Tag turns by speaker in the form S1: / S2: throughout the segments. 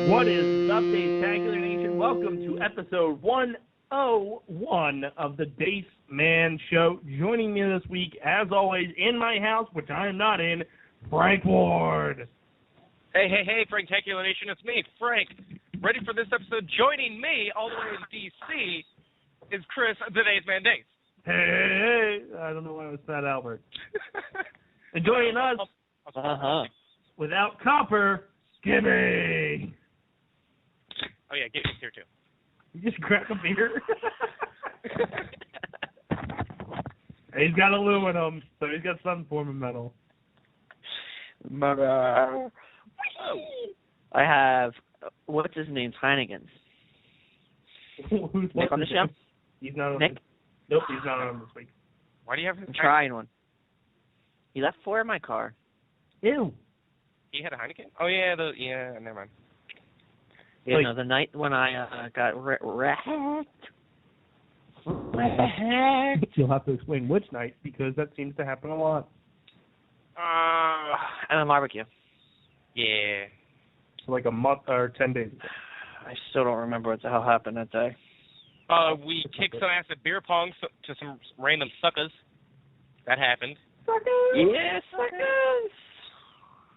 S1: What is up, Spectacular Nation? Welcome to episode 101 of the Dace Man Show. Joining me this week, as always, in my house, which I am not in, Frank Ward.
S2: Hey, Spectacular Nation, it's me, Frank. Ready for this episode? Joining me all the way in D.C. is Chris, the Dace Man Dace.
S1: Hey, I don't know why I was Fat Albert. And joining us, without Copper, Gibby.
S2: Oh, yeah, Gibby's here, too.
S1: You just crack a beer? He's got aluminum, so he's got some form of metal.
S3: I have, what's his name, Heineken's.
S1: Who's
S3: Nick on the show?
S1: He's not on.
S3: Nick?
S1: Nope, he's not on this week.
S2: Why do you have
S3: I'm trying one. He left 4 in my car.
S1: Ew.
S2: He had a Heineken? Oh, yeah, never mind.
S3: You know, the night when I got wrecked.
S1: You'll have to explain which night, because that seems to happen a lot.
S3: And a barbecue.
S2: Yeah.
S1: So like a month or 10 days ago.
S3: I still don't remember what the hell happened that day.
S2: We kicked some ass at beer pong to some random suckers. That happened.
S1: Suckers!
S3: Yeah, suckers!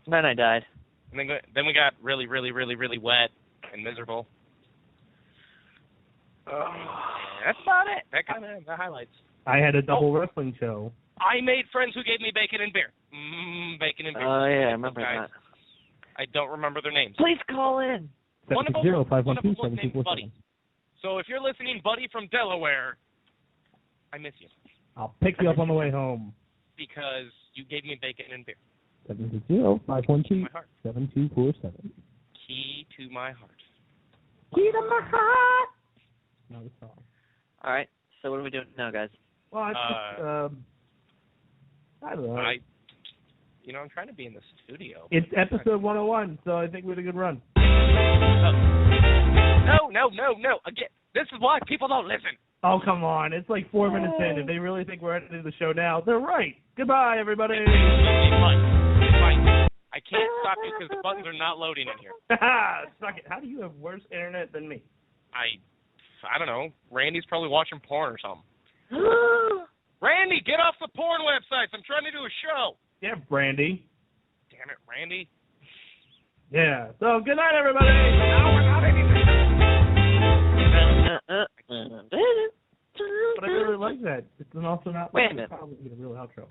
S3: Then I died.
S2: And then we got really, really, really, really wet and miserable. That's about it. That kind of the highlights.
S1: I had a double wrestling show.
S2: I made friends who gave me bacon and beer. Bacon and beer.
S3: Oh, yeah, I remember that.
S2: I don't remember their names.
S3: Please call in.
S2: One of them was named
S1: 760-512-7247.
S2: Buddy. So if you're listening, Buddy from Delaware, I miss you.
S1: I'll pick you up on the way home.
S2: Because you gave me bacon and beer.
S1: 760-512-7247.
S2: Key to my heart.
S1: Key to my heart. No song.
S3: All right, so what are we doing now, guys?
S1: Well, I don't know.
S2: I'm trying to be in the studio.
S1: It's episode 101, so I think we had a good run.
S2: No. Again, this is why people don't listen.
S1: Oh, come on. It's like 4 minutes in. If they really think we're ending the show now, they're right. Goodbye, everybody.
S2: I can't stop you because the buttons are not loading in here.
S1: Suck it. How do you have worse internet than me?
S2: I don't know. Randy's probably watching porn or something. Randy, get off the porn websites. I'm trying to do a show.
S1: Yeah, Brandy.
S2: Damn it, Randy.
S1: Yeah. So, good night, everybody.
S2: No, we're not ending the
S1: But I really like that. It's also not
S3: Wait a minute.
S1: Probably get a real outro.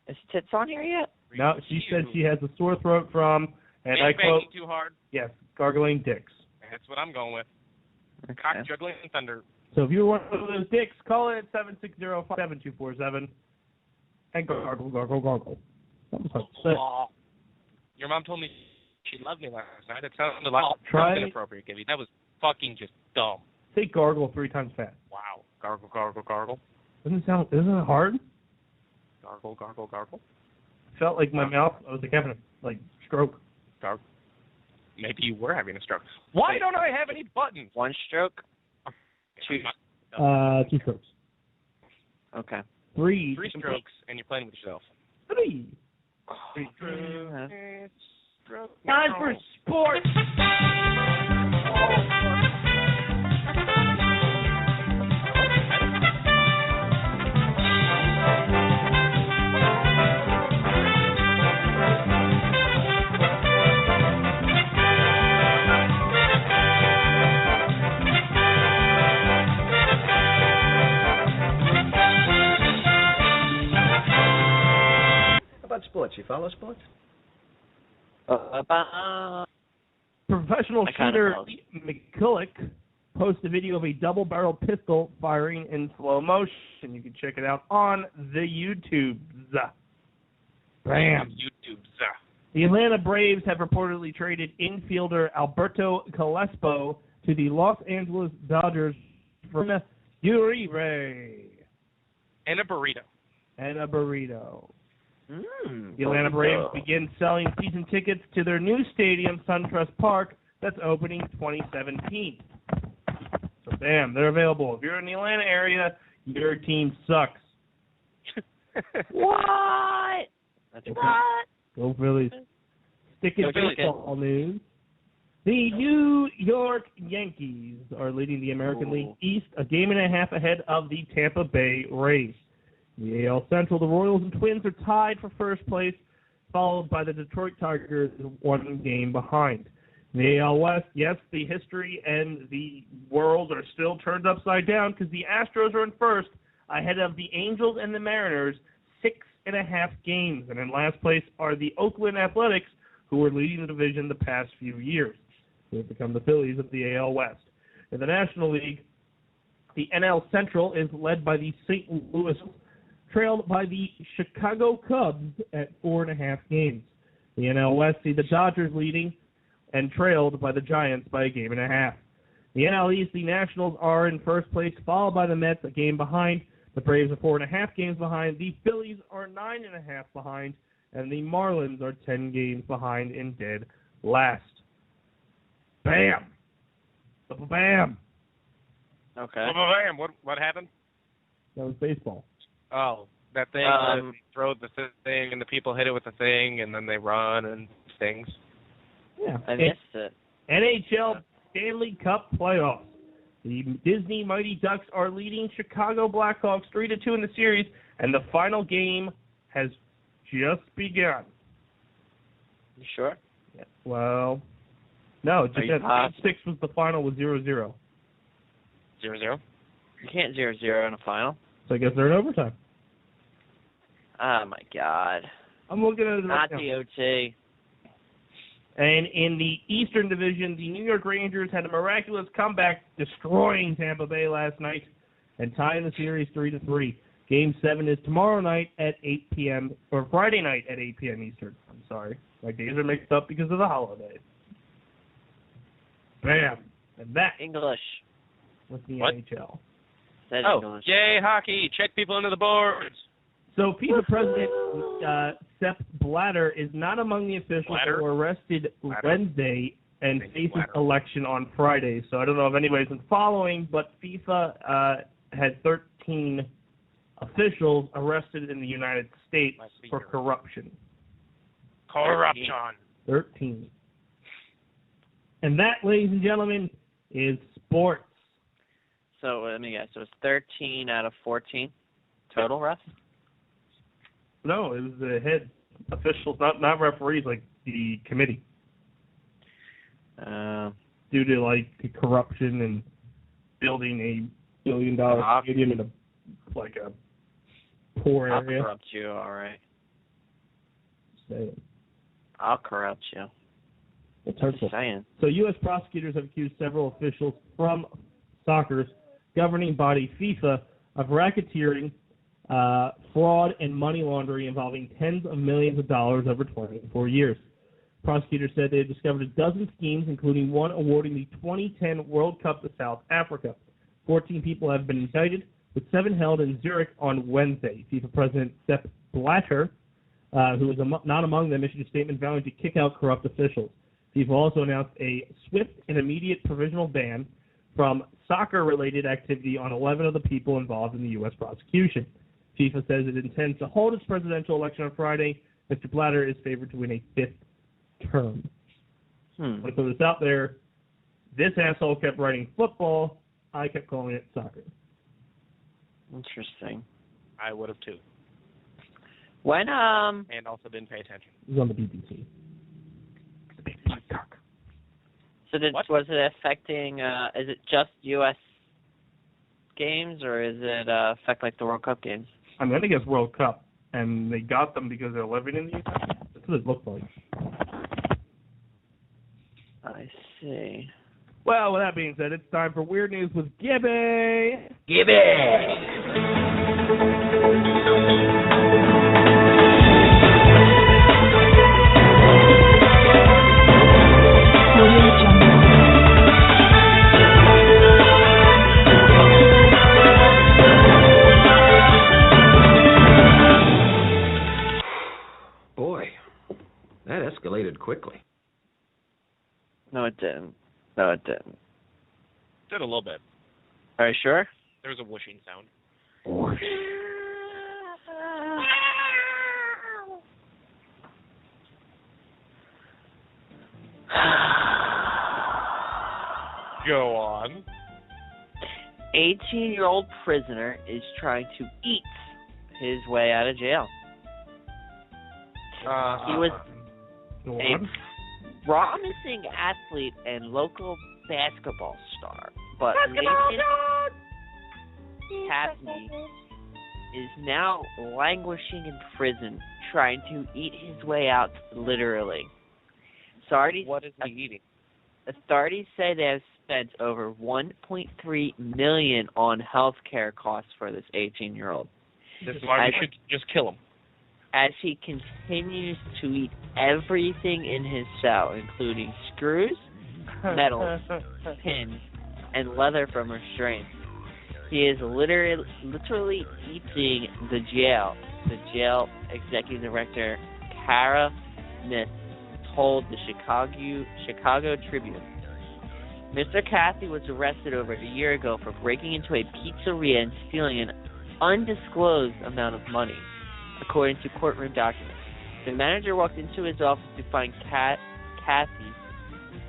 S3: Is Tits on here yet?
S1: No, she said she has a sore throat from, and I quote,
S2: too hard.
S1: yes, gargling dicks.
S2: That's what I'm going with.
S3: Okay.
S2: Cock juggling thunder.
S1: So if you're one of those dicks, call in at 760-7247 and gargle. That was hard to say.
S2: Your mom told me she loved me last night. It sounded like inappropriate, Gibby. That was fucking just dumb.
S1: Say gargle 3 times fast.
S2: Wow. Gargle.
S1: Isn't it hard?
S2: Gargle.
S1: Felt like my mouth, I was like having a stroke.
S2: Gargle. Maybe you were having a stroke. Why don't I have any buttons?
S3: 1 stroke?
S1: 2 strokes.
S3: Okay.
S1: 3
S2: strokes, and you're playing with yourself.
S1: 3.
S2: Time for sports.
S4: Sports. You follow sports?
S1: Professional shooter McCulloch posts a video of a double-barrel pistol firing in slow motion. You can check it out on the YouTubes. Bam. The Atlanta Braves have reportedly traded infielder Alberto Calespo to the Los Angeles Dodgers for Uribe.
S2: And a burrito.
S1: The Atlanta Braves begin selling season tickets to their new stadium, SunTrust Park, that's opening 2017. So, bam, they're available. If you're in the Atlanta area, your team sucks.
S3: What?
S1: That's what? Go Phillies. Stick it
S3: Go Phillies.
S1: baseball news. The New York Yankees are leading the American League East a game and a half ahead of the Tampa Bay Rays. In the AL Central, the Royals and Twins are tied for first place, followed by the Detroit Tigers 1 game behind. In the AL West, yes, the history and the world are still turned upside down because the Astros are in first ahead of the Angels and the Mariners 6.5 games. And in last place are the Oakland Athletics, who are leading the division the past few years. They have become the Phillies of the AL West. In the National League, the NL Central is led by the St. Louis, trailed by the Chicago Cubs at 4.5 games. The NL West see the Dodgers leading and trailed by the Giants by 1.5 games. The NL East, the Nationals are in first place, followed by the Mets a game behind. The Braves are 4.5 games behind. The Phillies are 9.5 behind. And the Marlins are 10 games behind in dead last. Bam! Bam!
S2: Okay. What happened?
S1: That was baseball.
S2: Oh, that thing. They throw the thing, and the people hit it with the thing, and then they run and things.
S1: Yeah.
S3: I missed it.
S1: NHL Stanley Cup playoffs. The Disney Mighty Ducks are leading Chicago Blackhawks 3-2 in the series, and the final game has just begun.
S3: You sure?
S1: Yeah. Well, no, just at 6 was the final with 0-0.
S2: 0-0?
S3: You can't 0-0 in a final.
S1: So I guess they're in overtime.
S3: Oh, my God.
S1: I'm looking at it right
S3: Not
S1: now.
S3: the OT.
S1: And in the Eastern Division, the New York Rangers had a miraculous comeback, destroying Tampa Bay last night and tying the series 3-3. Game 7 is tomorrow night at 8 p.m., or Friday night at 8 p.m. Eastern. I'm sorry. My days are mixed up because of the holidays. Bam. And that
S3: English.
S1: was the
S2: What?
S1: NHL.
S3: Said
S2: Oh,
S3: English.
S2: yay, hockey. Check people into the boards.
S1: So FIFA President Sepp Blatter is not among the officials who were arrested Wednesday and faces election on Friday. So I don't know if anybody's been following, but FIFA had 13 officials arrested in the United States for corruption.
S2: Corruption.
S1: 13. And that, ladies and gentlemen, is sports.
S3: So let me guess. So it's 13 out of 14 total, refs?
S1: No, it was the head officials, not referees, like the committee. Due to like corruption and building a $1 billion stadium in a poor area.
S3: I'll corrupt you, all right.
S1: Saying.
S3: I'll corrupt you.
S1: It's hurtful.
S3: Saying.
S1: So U.S. prosecutors have accused several officials from soccer's governing body FIFA of racketeering, fraud, and money laundering involving tens of millions of dollars over 24 years. Prosecutors said they had discovered a dozen schemes, including one awarding the 2010 World Cup to South Africa. 14 people have been indicted, with 7 held in Zurich on Wednesday. FIFA President Sepp Blatter, who was not among them, issued a statement vowing to kick out corrupt officials. FIFA also announced a swift and immediate provisional ban from soccer-related activity on 11 of the people involved in the U.S. prosecution. FIFA says it intends to hold its presidential election on Friday. Mr. Blatter is favored to win a 5th term. I put this out there. This asshole kept writing football. I kept calling it soccer.
S3: Interesting.
S2: I would have too.
S3: When
S2: And also didn't pay attention.
S1: It was on the BBC. The BBC talk.
S3: So was it affecting? Is it just U.S. games, or is it affect like the World Cup games?
S1: I'm going to guess World Cup, and they got them because they're living in the U.S. That's what it looked like.
S3: I see.
S1: Well, with that being said, it's time for Weird News with Gibby.
S4: Boy, that escalated quickly.
S3: No, it didn't.
S2: Did a little bit.
S3: Are you sure?
S2: There was a whooshing sound. Go on.
S3: 18-year-old prisoner is trying to eat his way out of jail. He was a promising athlete and local basketball star, but Nathan Kathy is now languishing in prison, trying to eat his way out, literally.
S2: What is he eating?
S3: Authorities say they have spent over $1.3 million on health care costs for this 18-year-old.
S2: This is why we should just kill him.
S3: As he continues to eat everything in his cell, including screws, metals, pins, and leather from restraints. He is literally eating the jail. The jail executive director, Kara Smith, told the Chicago Tribune. Mr. Cathy was arrested over a year ago for breaking into a pizzeria and stealing an undisclosed amount of money, according to courtroom documents. The manager walked into his office to find Cathy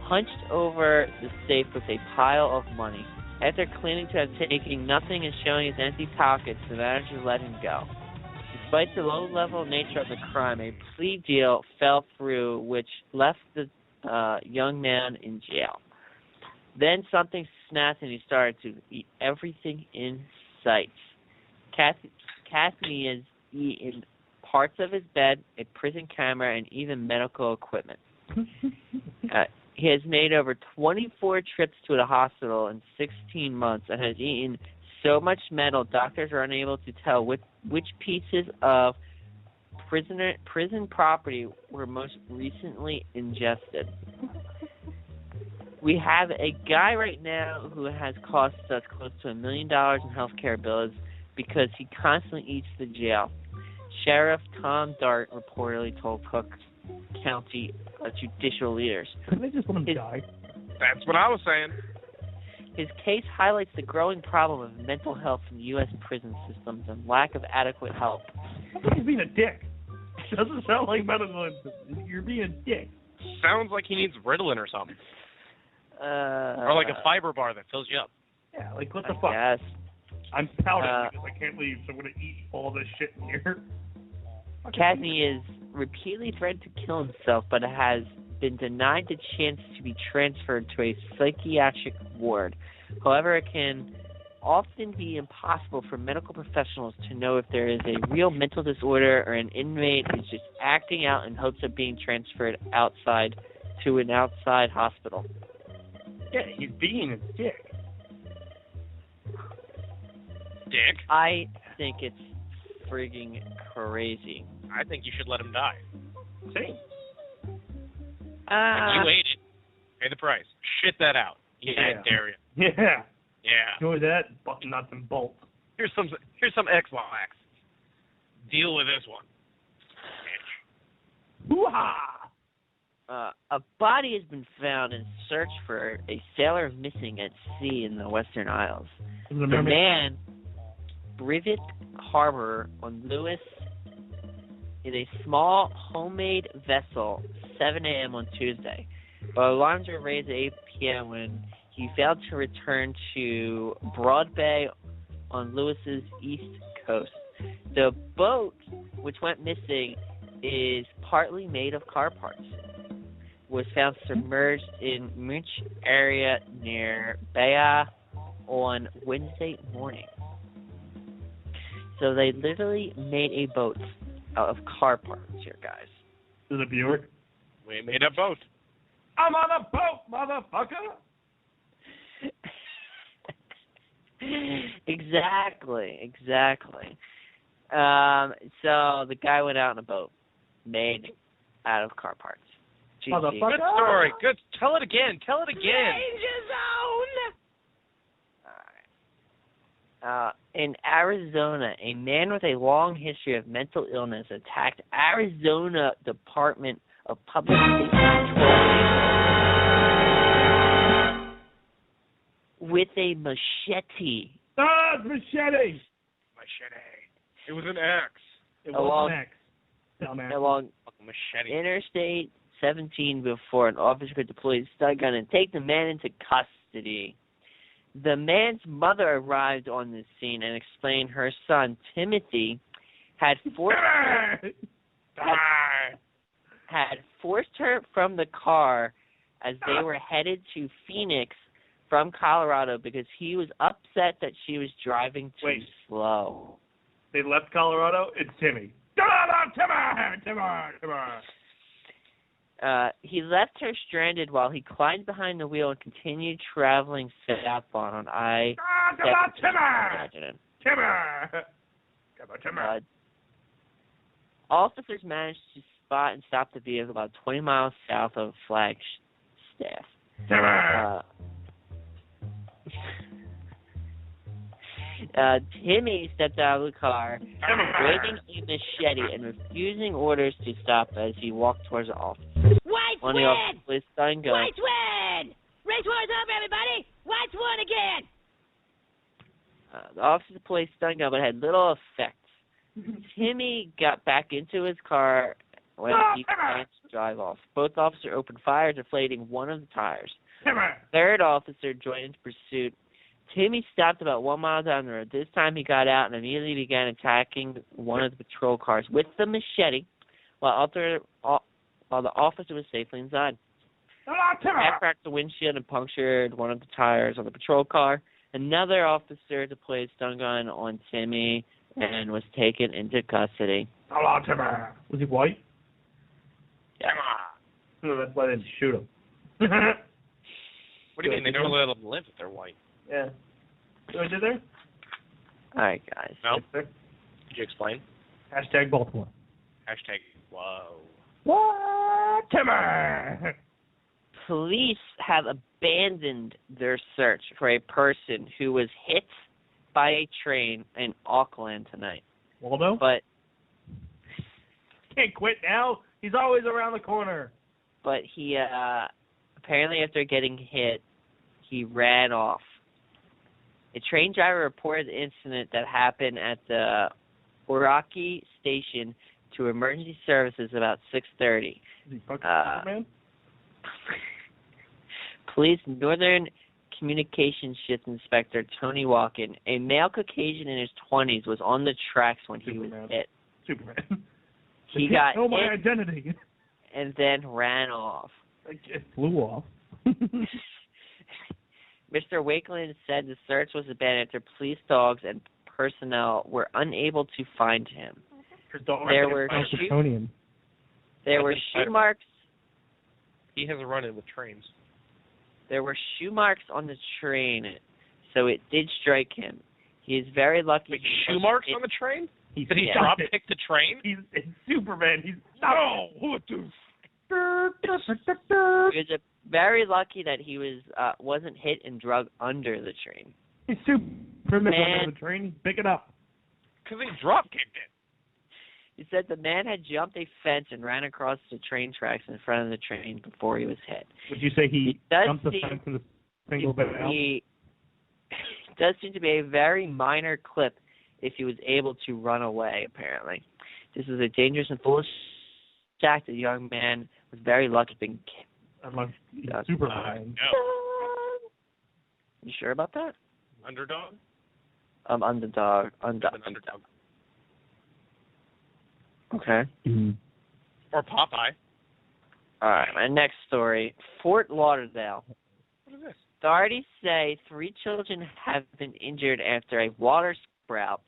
S3: hunched over the safe with a pile of money. After claiming to have taken nothing and showing his empty pockets, the manager let him go. Despite the low-level nature of the crime, a plea deal fell through, which left the young man in jail. Then something snapped and he started to eat everything in sight. Cathy has eaten parts of his bed, a prison camera, and even medical equipment. He has made over 24 trips to the hospital in 16 months and has eaten so much metal doctors are unable to tell which pieces of prison property were most recently ingested. We have a guy right now who has cost us close to $1 million in health care bills because he constantly eats the jail. Sheriff Tom Dart reportedly told Cook County judicial leaders.
S1: Couldn't they just let him die?
S2: That's what I was saying.
S3: His case highlights the growing problem of mental health in the U.S. prison systems and lack of adequate help.
S1: He's being a dick. It doesn't sound like medical. You're being a dick.
S2: Sounds like he needs Ritalin or something. Or like a fiber bar that fills you up.
S1: Yeah, like what the fuck?
S3: Yes.
S1: I'm pouting because I can't leave, so I'm going to eat all this shit in here.
S3: Kathy is repeatedly threatened to kill himself, but has been denied the chance to be transferred to a psychiatric ward. However, it can often be impossible for medical professionals to know if there is a real mental disorder or an inmate is just acting out in hopes of being transferred outside to an outside hospital.
S1: Yeah, he's being a dick.
S2: Dick?
S3: I think it's frigging crazy.
S2: I think you should let him die.
S1: Same.
S2: If you ate it, pay the price. Shit that out. Yeah, I dare you.
S1: Yeah.
S2: Yeah.
S1: Enjoy that, button nuts and bolts.
S2: Here's some X-Lax. Deal with this one. Bitch.
S1: Hoo-ha!
S3: A body has been found in search for a sailor missing at sea in the Western Isles. The man, Brevet Harbor on Lewis, in a small homemade vessel 7 a.m. on Tuesday. But alarms were raised at 8 p.m. when he failed to return to Broad Bay on Lewis's east coast. The boat, which went missing, is partly made of car parts. Was found submerged in Munch area near Baya on Wednesday morning. So they literally made a boat out of car parts here, guys.
S1: Is it Buick?
S2: We made a boat.
S1: I'm on a boat, motherfucker!
S3: Exactly. So the guy went out in a boat made out of car parts.
S1: Motherfucker!
S2: Good story. Good. Tell it again.
S3: Danger zone! Alright. In Arizona, a man with a long history of mental illness attacked Arizona Department of Public Safety with a machete.
S1: Ah, it's machete!
S2: It was an axe.
S1: It was an axe.
S3: Along
S2: Machete.
S3: Interstate 17 before an officer could deploy his stun gun and take the man into custody. The man's mother arrived on the scene and explained her son, Timothy, had forced her from the car as they were headed to Phoenix from Colorado because he was upset that she was driving too slow.
S1: They left Colorado? It's Timmy. Timmy!
S3: He left her stranded while he climbed behind the wheel and continued traveling southbound on I. Officers managed to spot and stop the vehicle about 20 miles south of Flagstaff. Timmy stepped out of the car, waving a machete and refusing orders to stop as he walked towards the office.
S5: Whites
S3: One
S5: win!
S3: of the officers with stun gun.
S5: Whites win! Race war's over, everybody! Whites won again!
S3: The officer deployed stun gun but had little effect. Timmy got back into his car when he began to drive off. Both officers opened fire, deflating one of the tires. Third officer joined in pursuit. Timmy stopped about 1 mile down the road. This time he got out and immediately began attacking one of the patrol cars with the machete while the officer was safely inside. He cracked the windshield and punctured one of the tires on the patrol car. Another officer deployed a stun gun on Timmy and was taken into custody.
S1: Was he white?
S3: Yeah.
S1: No, that's why they didn't shoot him.
S2: What do you mean? They don't let them live if they're white.
S1: Yeah. See what I did there?
S3: All right, guys.
S2: No? Could you explain?
S1: Hashtag Baltimore.
S2: Hashtag, whoa.
S1: What? Timmer!
S3: Police have abandoned their search for a person who was hit by a train in Auckland tonight.
S1: Waldo?
S3: But
S1: can't quit now. He's always around the corner.
S3: But he apparently after getting hit, he ran off. A train driver reported the incident that happened at the Oraki station to emergency services about 6:30.
S1: Is he fucking Superman?
S3: Police Northern Communications Shift Inspector Tony Walken, a male Caucasian in his 20s, was on the tracks when he was hit.
S1: Superman.
S3: He got
S1: know my
S3: hit
S1: identity.
S3: and then ran off.
S1: It flew off.
S3: Mr. Wakeland said the search was abandoned after police dogs and personnel were unable to find him. There were shoe marks.
S2: He has a run-in with trains.
S3: There were shoe marks on the train, so it did strike him. He is very lucky.
S2: Wait, shoe marks on the train? Did he
S1: stopped
S2: drop pick the train?
S1: It's Superman. He's
S2: what the?
S3: He was very lucky that he wasn't hit and drug under the train.
S1: He's Superman on the train. Pick it up.
S2: Because he drop kicked it.
S3: He said the man had jumped a fence and ran across the train tracks in front of the train before he was hit.
S1: Would you say he jumped the fence in a single bit?
S3: He does seem to be a very minor clip if he was able to run away, apparently. This is a dangerous and foolish act. The young man was very lucky being
S1: Unless he's Superman.
S2: No.
S3: You sure about that?
S2: Underdog?
S3: Underdog.
S2: An underdog.
S3: Okay.
S1: Mm-hmm.
S2: Or Popeye.
S3: All right, my next story. Fort Lauderdale.
S2: What is this?
S3: Authorities say 3 children have been injured after a water sprout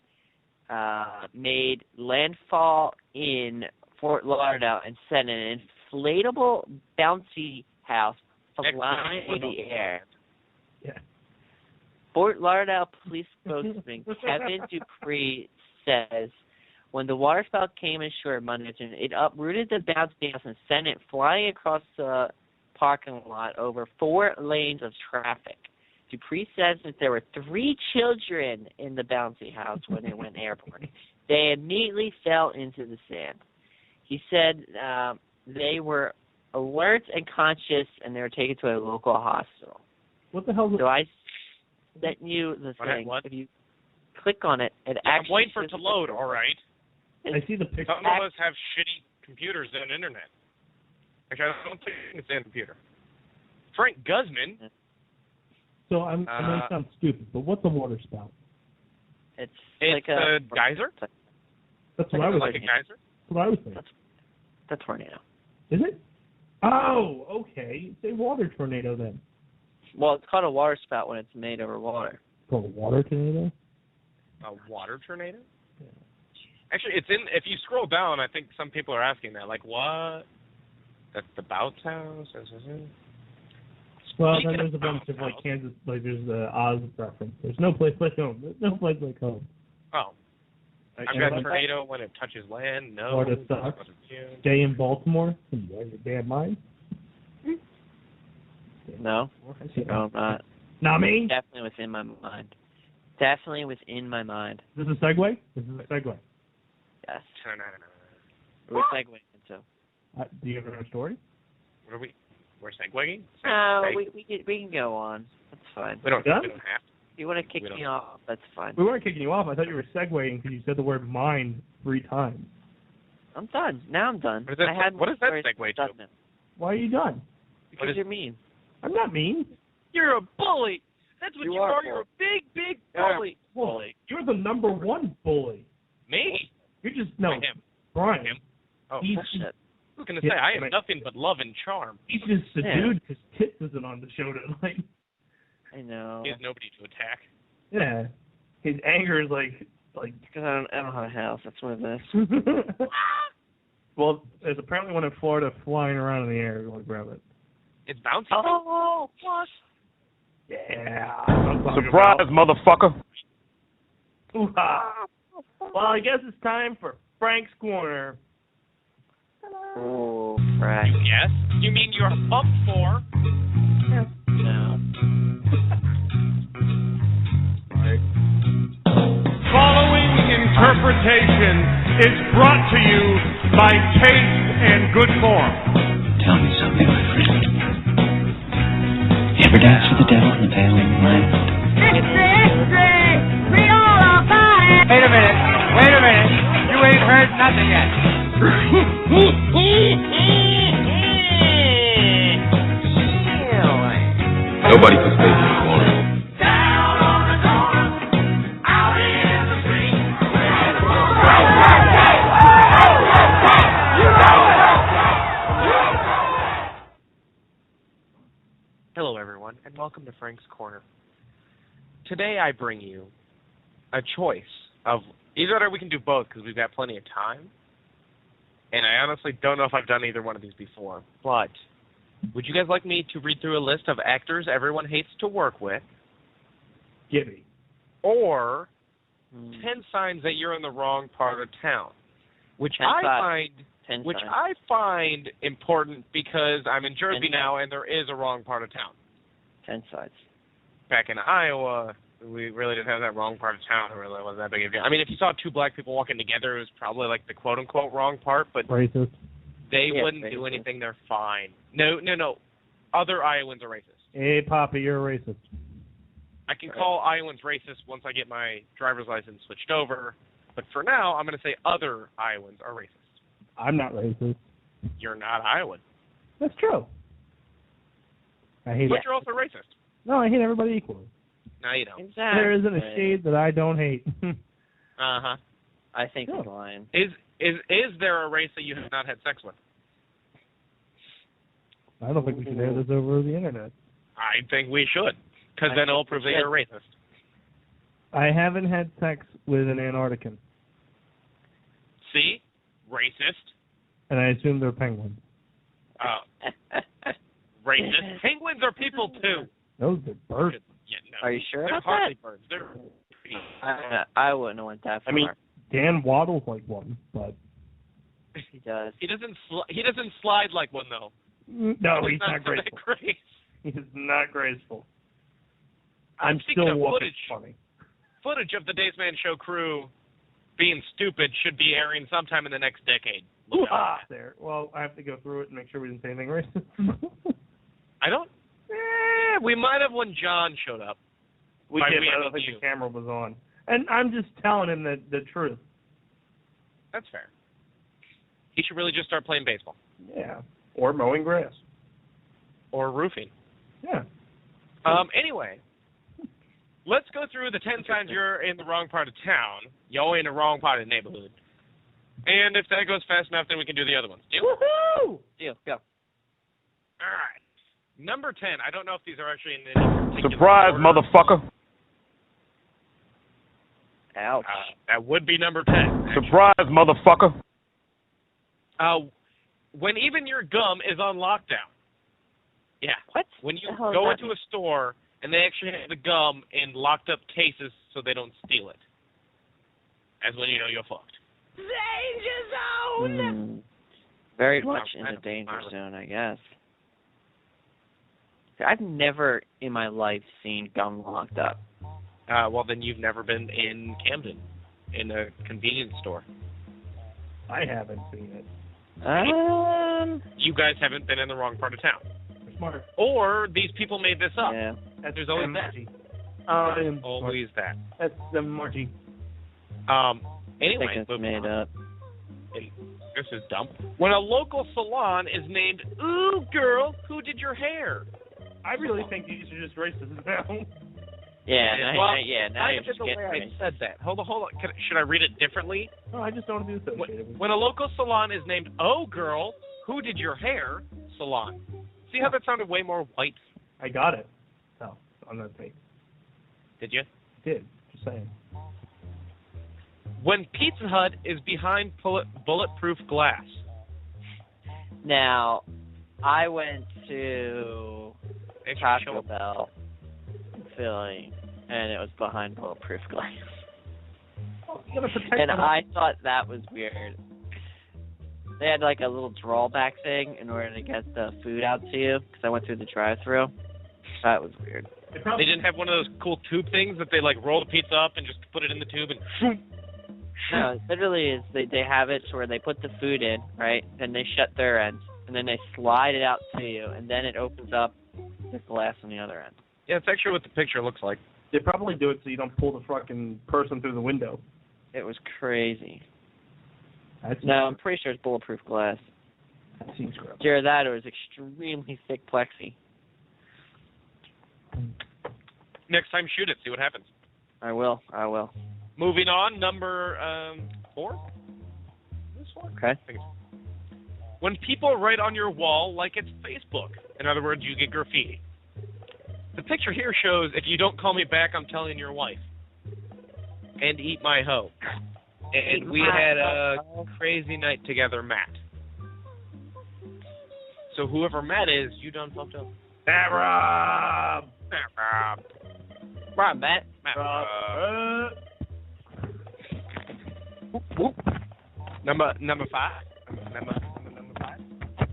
S3: made landfall in Fort Lauderdale and sent an inflatable bouncy house flying in the air.
S1: Yeah.
S3: Fort Lauderdale police spokesman Kevin Dupree says when the water spout came ashore Monday afternoon, it uprooted the bouncy house and sent it flying across the parking lot over 4 lanes of traffic. Dupree says that there were 3 children in the bouncy house when it went airborne. They immediately fell into the sand. He said they were alert and conscious, and they were taken to a local hospital.
S1: What the hell is it?
S3: So I sent you the thing.
S2: What?
S3: If you click on it, it actually...
S2: I'm waiting for it to load, all right.
S1: I see the picture.
S2: Some of us have shitty computers and internet. Actually, I don't think you can say on the computer. Frank Guzman.
S1: So I might sound stupid, but what's a water spout?
S3: It's
S2: like a geyser?
S1: That's what I was
S2: like
S1: thinking.
S2: a geyser?
S1: That's what I was thinking.
S3: That's tornado.
S1: Is it? Oh, okay. Say water tornado then.
S3: Well, it's called a water spout when it's made over water.
S1: Called a water tornado?
S2: A water tornado? Yeah. Actually, it's in. If you scroll down, I think some people are asking that. Like, what? That's the bounce house?
S1: Well, then there's a bunch of, like, Kansas, like, there's the Oz reference. There's no place like home. There's no place like home.
S2: Oh. I've got a tornado when it touches land. No.
S1: Or the sucks. Stay in Baltimore. Your damn mind.
S3: No. No, I'm not.
S1: Not me?
S3: Definitely within my mind. Definitely within my mind.
S1: Is this a segue? This is a segue.
S3: Yes.
S2: No.
S3: We're segueing into.
S1: Do you have a story?
S2: What are we? We're segueing?
S3: No, we can go on. That's fine.
S2: We don't have to.
S3: If you want to kick me off, that's fine.
S1: We weren't kicking you off. I thought you were segueing because you said the word mind 3 times.
S3: I'm done. Now I'm done.
S2: What is that segue to?
S1: Why are you done?
S3: Because you're mean.
S1: I'm not mean.
S2: You're a bully. That's what you are. You're a big bully.
S1: Bully. You're the number 1 bully.
S2: Me?
S1: You're just,
S2: him.
S1: Brian.
S2: Him. Oh,
S3: bullshit.
S2: I was going to say, I have nothing but love and charm.
S1: He's just subdued because Tits isn't on the show tonight.
S3: I know.
S2: He has nobody to attack.
S1: Yeah. His anger is like
S3: because I don't have a house. That's what it is.
S1: Well, there's apparently one in Florida flying around in the air. You want to grab it?
S2: It's bouncing.
S3: Oh, what?
S1: Yeah.
S2: Surprise, motherfucker.
S1: Ooh-ha. Well, I guess it's time for Frank's Corner.
S3: Oh, Frank.
S2: Yes? You mean you're pumped for?
S3: No.
S6: Following interpretation is brought to you by Taste and Good Form.
S7: Tell me something, my friend. You ever dance with the devil in the pale moonlight?
S5: Extra! We all are fine!
S8: Wait a minute. You ain't heard nothing yet.
S9: Nobody puts baby in the corner.
S5: Down on the corner, out in the street.
S2: Hello, everyone, and welcome to Frank's Corner. Today I bring you a choice of either we can do both because we've got plenty of time, and I honestly don't know if I've done either one of these before, but would you guys like me to read through a list of actors everyone hates to work with?
S1: Gibby.
S2: Or 10 signs that you're in the wrong part of town, which I find important because I'm in Jersey now and there is a wrong part of town.
S3: 10 sides.
S2: Back in Iowa, we really didn't have that wrong part of town. It really wasn't that big of a deal. I mean, if you saw 2 black people walking together, it was probably like the quote-unquote wrong part, but
S1: racist.
S2: They wouldn't do anything. They're fine. No. Other Iowans are racist.
S1: Hey, Papa, you're a racist.
S2: I can call Iowans racist once I get my driver's license switched over, but for now, I'm going to say other Iowans are racist.
S1: I'm not racist.
S2: You're not Iowan.
S1: That's true. I hate it.
S2: But you're also racist.
S1: No, I hate everybody equally.
S2: No, you don't.
S3: Exactly.
S1: There isn't a shade that I don't hate.
S2: Uh-huh.
S3: I think he's lying.
S2: Is there a race that you have not had sex with?
S1: I don't think we should air this over the internet.
S2: I think we should, because then it'll prove that you're racist.
S1: I haven't had sex with an Antarctican.
S2: See? Racist.
S1: And I assume they're penguins.
S2: Racist. Penguins are people, too.
S1: No, they're birds.
S2: Yeah, no.
S3: Are you sure
S2: They're
S3: about
S2: hardly
S3: that?
S2: birds. They're
S3: I wouldn't have went that far.
S1: I mean, Dan waddles like one, but
S3: he does.
S2: He doesn't slide like one, though.
S1: No, he's not graceful. He's not graceful. I'm still walking funny.
S2: Footage of the Dace Man Show crew being stupid should be airing sometime in the next decade.
S1: There. Well, I have to go through it and make sure we didn't say anything racist.
S2: I don't. We might have when John showed up.
S1: We did, but I don't think the camera was on. And I'm just telling him the truth.
S2: That's fair. He should really just start playing baseball.
S1: Yeah. Or mowing grass.
S2: Or roofing.
S1: Yeah.
S2: Anyway, let's go through the 10 signs you're in the wrong part of town. You're in the wrong part of the neighborhood. And if that goes fast enough, then we can do the other ones. Deal?
S3: Woohoo! Deal. Go.
S2: All right. Number 10. I don't know if these are actually in any particular
S6: Surprise,
S2: order.
S6: motherfucker.
S3: Ouch.
S2: That would be number 10. actually.
S6: Surprise, motherfucker.
S2: When even your gum is on lockdown. Yeah.
S3: What?
S2: When you
S3: The hell
S2: go
S3: does that
S2: into a store and they actually have the gum in locked up cases so they don't steal it. That's when you know you're fucked.
S3: Danger zone! Very much in the danger zone, I guess. I've never in my life seen gum locked up.
S2: Well, then you've never been in Camden in a convenience store.
S1: I haven't seen it.
S2: You guys haven't been in the wrong part of town.
S1: You're smart.
S2: Or these people made this up.
S3: Yeah.
S2: There's always that. Always that.
S1: That's the Margie.
S2: Anyway,
S3: I think it's made up.
S2: This is dumb. When a local salon is named, "Ooh, girl, who did your hair?"
S1: I really think these are just racist now.
S3: Yeah, now
S2: I
S3: you're
S2: did
S3: just
S2: the way
S3: getting
S2: I
S3: me.
S2: said that. Hold on. Should I read it differently?
S1: No, I just don't want to be associated with it.
S2: When a local salon is named, "Oh, girl, who did your hair?" Salon. See how that sounded way more white?
S1: I got it. No, on that thing.
S2: Did you?
S1: I did. Just saying.
S2: When Pizza Hut is behind bulletproof glass.
S3: Now, I went to Taco Bell in Philly, and it was behind bulletproof glass.
S1: Oh, you gotta protect
S3: And
S1: them.
S3: I thought that was weird. They had like a little drawback thing in order to get the food out to you, because I went through the drive-thru. That was weird.
S2: They didn't have one of those cool tube things that they like roll the pizza up and just put it in the tube and shoom.
S3: No, it literally is. They have it to where they put the food in, right? Then they shut their end, and then they slide it out to you, and then it opens up the glass on the other end.
S2: Yeah, it's actually what the picture looks like.
S1: They probably do it so you don't pull the fucking person through the window.
S3: It was crazy.
S1: That's
S3: No, I'm pretty sure it's bulletproof glass.
S1: That seems gross.
S3: Either that or it's extremely thick plexi.
S2: Next time, shoot it. See what happens.
S3: I will.
S2: Moving on, number 4. This one.
S3: Okay.
S2: I think it's... When people write on your wall like it's Facebook. In other words, you get graffiti. The picture here shows, "If you don't call me back, I'm telling your wife." And "Eat my hoe." And we had a crazy night together, Matt. So whoever Matt is, you done fucked up.
S1: Matt Rob!
S3: Rob, Matt.
S2: Number 5. Number 5.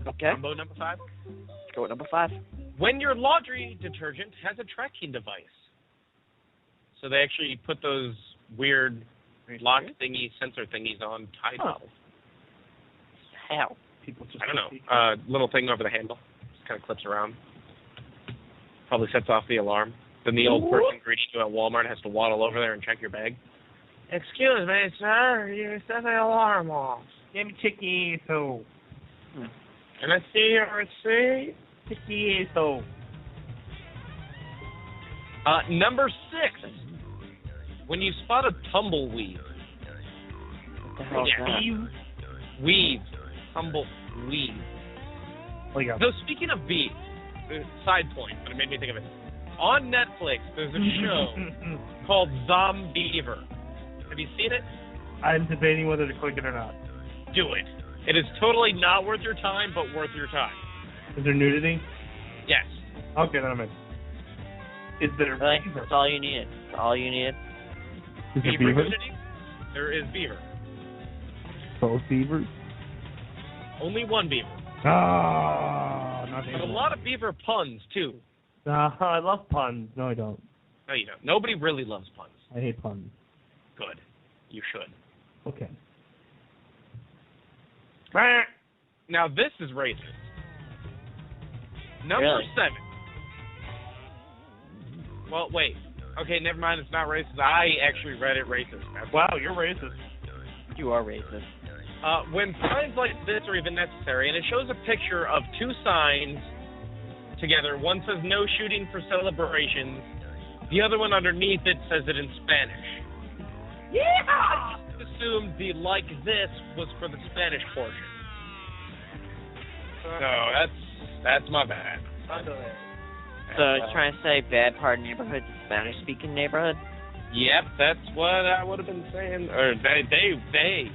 S3: Okay.
S2: Number 5.
S3: Let's go with number 5.
S2: When your laundry detergent has a tracking device. So they actually put those weird lock thingy, sensor thingies on Tide bottles.
S3: How?
S1: People just
S2: I don't know. Little thing over the handle. Just kind of clips around. Probably sets off the alarm. Then the old person greeting you at Walmart has to waddle over there and check your bag. "Excuse me, sir. You set the alarm off."
S1: Let me check your asshole.
S2: And I see your receipt.
S1: Check your asshole.
S2: Number 6. When you spot a tumbleweed.
S3: What the hell is that?
S2: Weeds. Tumbleweed.
S1: Oh, yeah.
S2: So speaking of bees, side point, but it made me think of it. On Netflix, there's a show called Zombiever. Have you seen it?
S1: I'm debating whether to click it or not.
S2: Do it. It is totally not worth your time, but worth your time.
S1: Is there nudity?
S2: Yes.
S1: Okay, then I'm in. Is there
S3: Really?
S1: beaver?
S3: That's all you need. That's all you need.
S1: Is there
S2: Beaver
S1: beaver?
S2: nudity? There is beaver.
S1: Both beavers?
S2: Only one beaver.
S1: Ah, not
S2: But a lot of beaver puns, too.
S1: I love puns. No, I don't.
S2: No, you don't. Nobody really loves puns.
S1: I hate puns.
S2: Good. You should.
S1: Okay.
S2: Now, this is racist. Number
S3: Really?
S2: 7. Well, wait. Okay, never mind. It's not racist. I actually read it racist.
S1: Wow, you're racist.
S3: You are racist.
S2: When signs like this are even necessary, and it shows a picture of two signs together. One says no shooting for celebrations. The other one underneath it says it in Spanish. Yeah! I assumed the like this was for the Spanish portion. So that's my bad.
S3: So it's trying to say bad part neighborhood, Spanish-speaking neighborhood?
S2: Yep, that's what I would have been saying, or they would have been saying.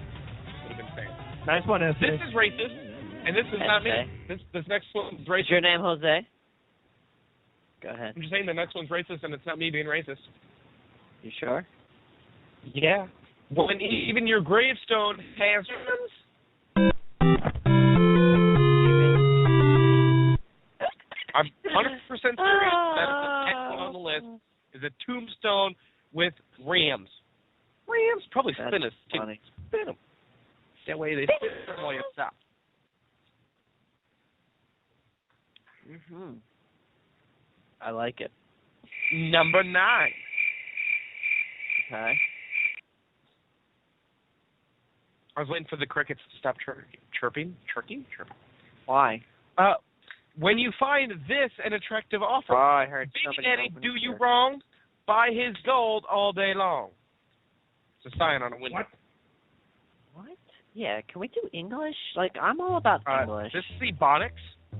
S1: Nice one, Anthony.
S2: This is racist, and this is not me. This next one's racist.
S3: Is your name Jose? Go ahead.
S2: I'm just saying the next one's racist, and it's not me being racist.
S3: You sure?
S2: Yeah. When even your gravestone has rims. I'm 100% serious that the next one on the list is a tombstone with rams. Rams probably spin us too.
S3: Funny.
S2: Spin them. That way they spin them while you stop.
S3: I like it.
S2: Number 9.
S3: Okay.
S2: I was waiting for the crickets to stop chirping.
S3: Why?
S2: When you find this an attractive offer,
S3: Oh, I heard
S2: Big
S3: somebody
S2: Daddy
S3: open
S2: do
S3: the
S2: you
S3: door.
S2: wrong, buy his gold all day long. It's a sign on a window.
S3: What? Yeah, can we do English? Like, I'm all about English.
S2: This is Ebonics,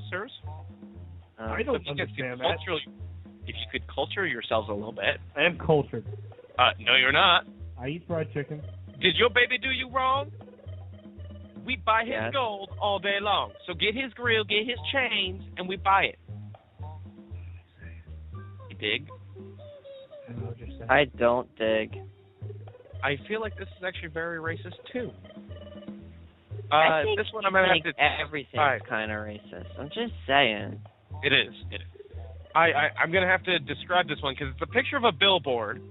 S2: sirs.
S1: I don't
S2: So
S1: understand that.
S2: If you could culture yourselves a little bit.
S1: I am cultured.
S2: No, you're not.
S1: I eat fried chicken.
S2: Did your baby do you wrong? We buy his
S3: Yes.
S2: gold all day long. So get his grill, get his chains, and we buy it. You dig?
S1: I don't know what you're saying.
S3: I don't dig.
S2: I feel like this is actually very racist, too.
S3: I think
S2: this one I'm going to have to...
S3: everything's kind of racist. I'm just saying.
S2: It is. I'm going to have to describe this one because it's a picture of a billboard.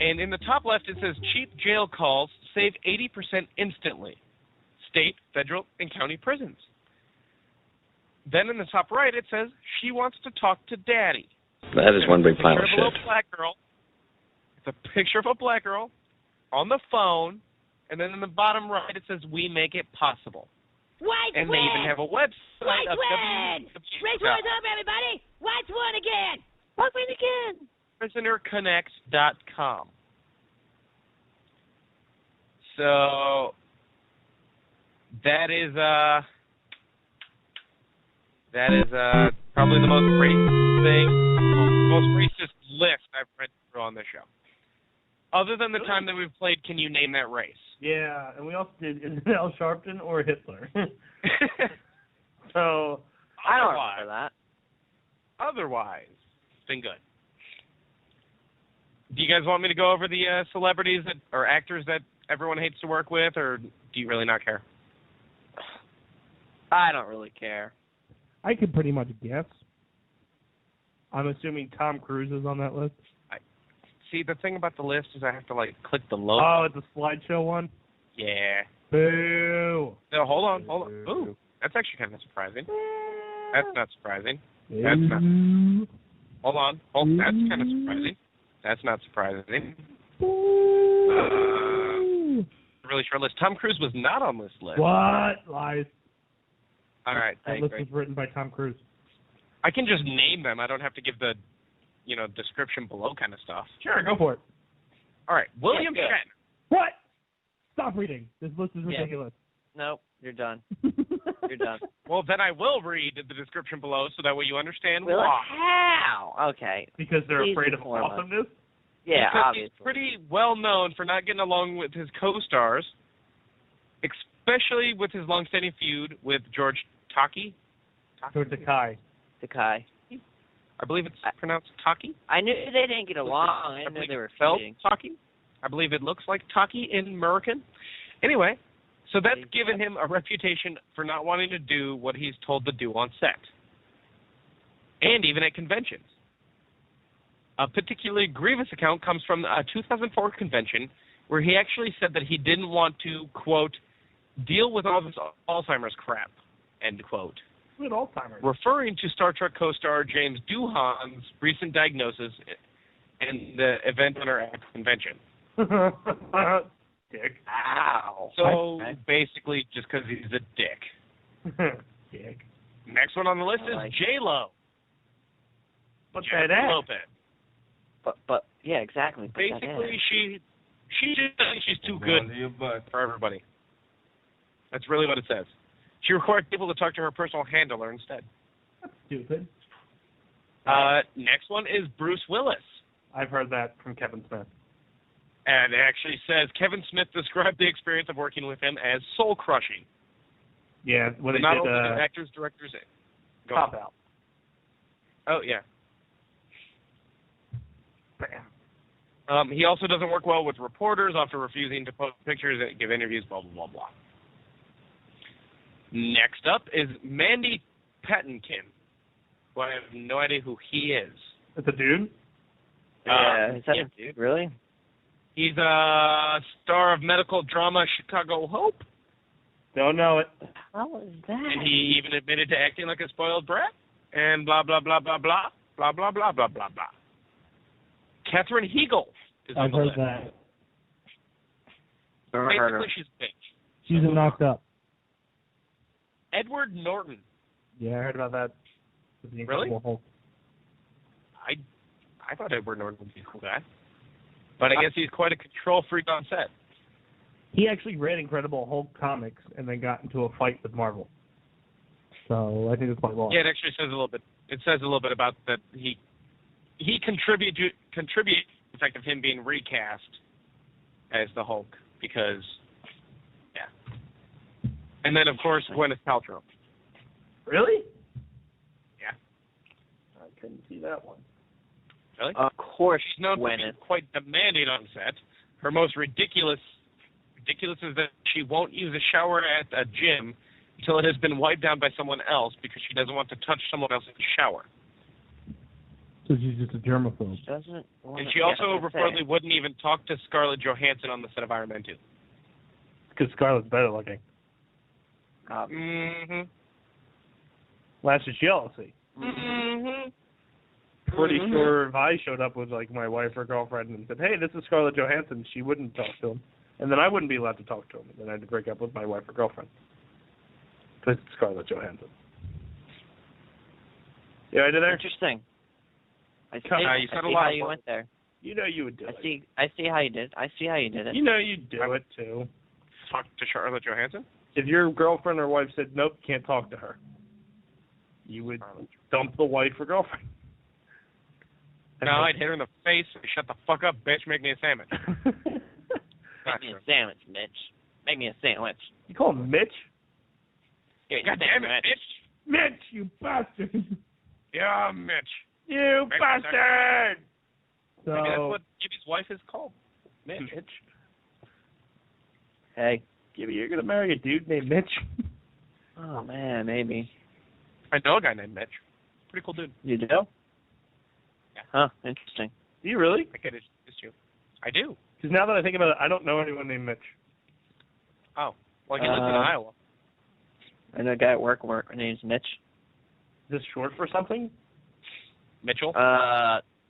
S2: And in the top left, it says, cheap jail calls save 80% instantly. State, federal, and county prisons. Then in the top right, it says, she wants to talk to daddy.
S9: That is one big pile of
S2: Picture of a little
S9: shit.
S2: black girl. It's a picture of a black girl on the phone. And then in the bottom right, it says, we make it possible. And they even have a website of
S10: Race one's up, everybody! Watch one again!
S3: Watch one again!
S2: prisonerconnects.com. So that is probably the most racist list I've read through on this show. Other than the time that we've played, can you name that race?
S1: Yeah, and we also did, is it Al Sharpton or Hitler? So,
S3: I don't remember that.
S2: Otherwise, it's been good. Do you guys want me to go over the celebrities or actors that everyone hates to work with, or do you really not care?
S3: I don't really care.
S1: I could pretty much guess. I'm assuming Tom Cruise is on that list.
S2: See, the thing about the list is I have to, click the logo.
S1: Oh, it's a slideshow one?
S2: Yeah.
S1: Boo!
S2: No, hold on. Ooh, that's actually kind of surprising. That's not surprising. That's not. Hold on. That's kind of surprising. That's not surprising. Really short list. Tom Cruise was not on this list.
S1: What? Lies.
S2: All right.
S1: That list was written by Tom Cruise.
S2: I can just name them. I don't have to give the, description below kind of stuff.
S1: Sure, go for it.
S2: All right. William Shatner.
S1: What? Stop reading. This list is ridiculous.
S3: Nope, you're done. You're done.
S2: Well, then I will read the description below so that way you understand
S3: Well,
S2: why.
S3: how? Okay.
S1: Because they're
S3: Please
S1: afraid of
S3: inform us.
S1: awesomeness?
S3: Yeah,
S2: because
S3: obviously.
S2: he's pretty well known for not getting along with his co-stars, especially with his long-standing feud with George Takei.
S1: George Takei.
S3: Takei.
S2: I believe it's pronounced Taki.
S3: I knew they didn't get along. I knew they were feuding.
S2: Taki. I believe it looks like Taki in American. Anyway, so that's given him a reputation for not wanting to do what he's told to do on set, and even at conventions. A particularly grievous account comes from a 2004 convention where he actually said that he didn't want to, quote, deal with all this Alzheimer's crap, end quote.
S1: With Alzheimer's.
S2: Referring to Star Trek co-star James Doohan's recent diagnosis and the event on our convention.
S1: Dick.
S3: Ow.
S2: So
S3: Okay.
S2: basically, just because he's a dick.
S1: Dick.
S2: Next one on the list
S3: I like
S2: is J-Lo.
S1: What's
S2: Jennifer
S1: that?
S2: Lopez.
S3: But yeah, exactly. Put that
S2: Basically,
S3: in.
S2: she just thinks she's too good for everybody. That's really what it says. She required people to talk to her personal handler instead.
S1: That's stupid.
S2: Next one is Bruce Willis.
S1: I've heard that from Kevin Smith.
S2: And it actually says Kevin Smith described the experience of working with him as soul-crushing.
S1: Yeah, when they
S2: Not
S1: did
S2: only did actors, directors... Go
S1: Cop
S2: on.
S1: Out.
S2: Oh, yeah.
S1: Bam.
S2: He also doesn't work well with reporters, often refusing to post pictures and give interviews, blah, blah, blah, blah. Next up is Mandy Patinkin, who I have no idea who he is.
S1: It's a dude?
S3: Yeah, is that
S2: yeah.
S3: a dude? Really?
S2: He's a star of medical drama Chicago Hope,
S1: Don't know it.
S3: How is that?
S2: and he even admitted to acting like a spoiled brat, and blah, blah, blah, blah, blah, blah, blah, blah, blah, blah, blah. Catherine Hegel is on
S11: I've
S2: the
S11: heard
S2: list.
S11: that.
S2: Basically, she's a bitch.
S11: She's a knocked up.
S2: Edward Norton.
S1: Yeah, I heard about that. With the
S2: Really?
S1: Incredible Hulk.
S2: I thought Edward Norton would be a cool guy. But I guess he's quite a control freak on set.
S1: He actually read Incredible Hulk comics and then got into a fight with Marvel. So I think it's quite well.
S2: Yeah, it actually says a little bit. It says a little bit about that he contribute the fact of him being recast as the Hulk because, yeah. And then of course Gwyneth Paltrow.
S1: Really?
S2: Yeah.
S1: I couldn't see that one.
S2: Really?
S3: Of course,
S2: She's known for being
S3: Gwyneth.
S2: quite demanding on set. Her most ridiculous is that she won't use a shower at a gym until it has been wiped down by someone else because she doesn't want to touch someone else's shower.
S11: So she's just a germaphobe.
S3: Doesn't want
S2: And she also reportedly wouldn't even talk to Scarlett Johansson on the set of Iron Man 2.
S1: Because Scarlett's better looking.
S2: Mm-hmm.
S1: Last is jealousy.
S2: Mm-hmm.
S1: Pretty sure if I showed up with like my wife or girlfriend and said, "Hey, this is Scarlett Johansson," she wouldn't talk to him, and then I wouldn't be allowed to talk to him, and then I had to break up with my wife or girlfriend. Because it's Scarlett Johansson. Yeah, I did there.
S3: Interesting. I see,
S2: you said
S3: I
S2: a
S3: see
S2: lot
S3: how
S2: of
S3: you
S2: work.
S3: went there.
S1: You know you would do
S3: I
S1: it.
S3: see how you did. I see how you did it.
S1: You know you do it too.
S2: Talk to Scarlett Johansson?
S1: If your girlfriend or wife said, "Nope, can't talk to her," you would dump the wife or girlfriend.
S2: No, I'd hit her in the face and shut the fuck up, bitch, make me a sandwich.
S3: Make me a sandwich, Mitch. Make me a sandwich.
S1: You call him Mitch?
S2: God damn it, bitch.
S1: Mitch, you bastard!
S2: Yeah, Mitch.
S1: You
S2: Make
S1: bastard!
S2: Maybe that's
S1: So,
S2: what Gibby's wife is called. Mitch.
S3: Hey.
S1: Gibby, you're gonna marry a dude named Mitch?
S3: Oh man, maybe.
S2: I know a guy named Mitch. Pretty cool dude.
S3: You do?
S2: Yeah.
S3: Huh. Interesting.
S1: Do you really?
S2: I could introduce you. I do.
S1: Because now that I think about it, I don't know anyone named Mitch.
S2: Oh. Well, he lives in Iowa.
S3: I know a guy at work. Her name's Mitch.
S1: Is this short for something?
S2: Mitchell?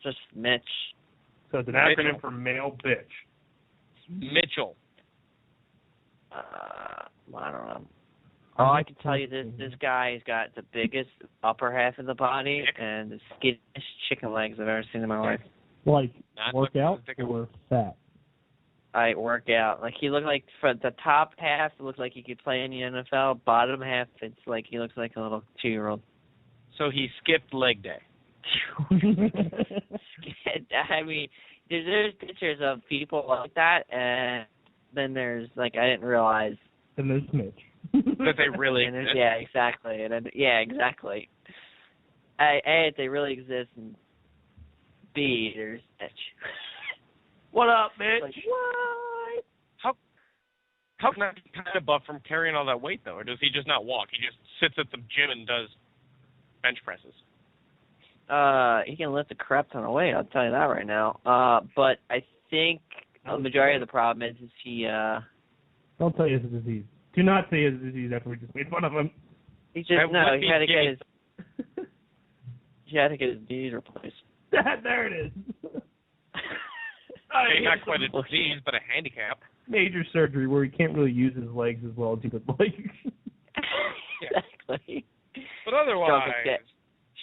S3: Just Mitch.
S1: So it's an
S2: Mitchell.
S1: acronym for male bitch.
S2: Mitchell.
S3: I don't know. Oh, I can tell you this guy's got the biggest upper half of the body and the skinniest chicken legs I've ever seen in my life.
S11: Like,
S2: Not
S11: work out
S2: looking-
S11: or fat?
S3: I work out. Like, he looked like, for the top half, it looked like he could play in the NFL. Bottom half, it's like he looks like a little 2-year-old.
S2: So he skipped leg day.
S3: I mean, there's pictures of people like that, and then there's, like, I didn't realize.
S11: And there's Mitch.
S2: That they really
S3: And
S2: exist.
S3: yeah, exactly. And then, yeah, exactly. A, if they really exist, and B, there's Mitch.
S1: What up, Mitch?
S3: Like, what?
S2: How can I be kind of buff from carrying all that weight, though? Or does he just not walk? He just sits at the gym and does bench presses.
S3: He can lift a crap ton of weight, I'll tell you that right now. But I think the majority of the problem is he,
S11: Don't tell you it's a disease. Do not say it's a disease after we just made fun of him.
S3: he just, no, he had to get
S2: skinny.
S3: he had to get his knees replaced.
S11: There it is.
S2: Hey, not quite a disease, but a handicap.
S1: major surgery where he can't really use his legs as well as he would like.
S3: Exactly.
S2: But otherwise,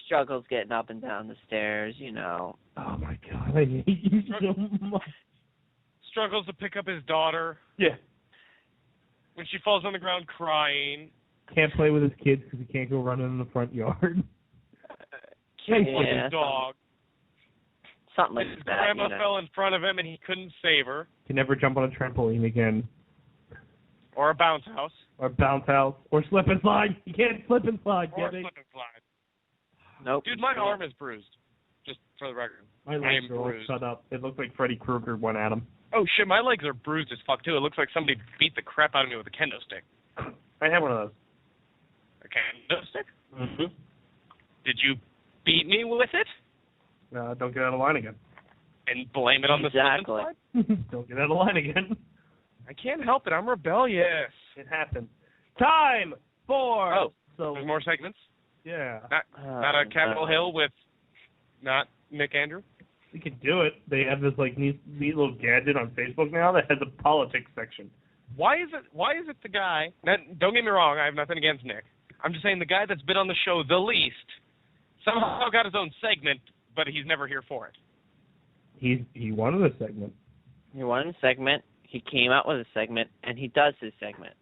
S3: struggles getting up and down the stairs, you know.
S1: Oh my God, I hate you so much.
S2: struggles to pick up his daughter
S1: Yeah.
S2: when she falls on the ground crying.
S1: Can't play with his kids because he can't go running in the front yard.
S2: Can't play with
S3: Yeah.
S2: his dog.
S3: Something like
S2: His
S3: that.
S2: grandma
S3: you know.
S2: fell in front of him and he couldn't save her.
S1: Can never jump on a trampoline again.
S2: Or a bounce house.
S1: Or bounce house. Or slip and slide. You can't slip and slide,
S2: Or
S1: get it?
S2: slip and slide.
S3: Nope.
S2: Dude, my arm is bruised. Just for the record.
S1: My
S2: I
S1: legs
S2: am
S1: are all
S2: bruised.
S1: shut up. It looked like Freddy Krueger went at him.
S2: Oh shit, my legs are bruised as fuck too. It looks like somebody beat the crap out of me with a kendo stick.
S1: I have one of those.
S2: A kendo stick?
S1: Mm-hmm.
S2: Did you beat me with it?
S1: Don't get out of line again.
S2: And blame it on the slip and
S3: Exactly.
S2: slide?
S1: Don't get out of line again.
S2: I can't help it. I'm rebellious.
S1: It happened. Time for...
S2: Oh,
S1: so
S2: there's more segments?
S1: yeah.
S2: Not a Capitol Hill with not Nick Andrew?
S1: We could do it. They have this like neat little gadget on Facebook now that has a politics section.
S2: Why is it the guy, now, don't get me wrong, I have nothing against Nick. I'm just saying the guy that's been on the show the least somehow got his own segment, but he's never here for it.
S1: He wanted a segment.
S3: He wanted a segment. He came out with a segment, and he does his segment.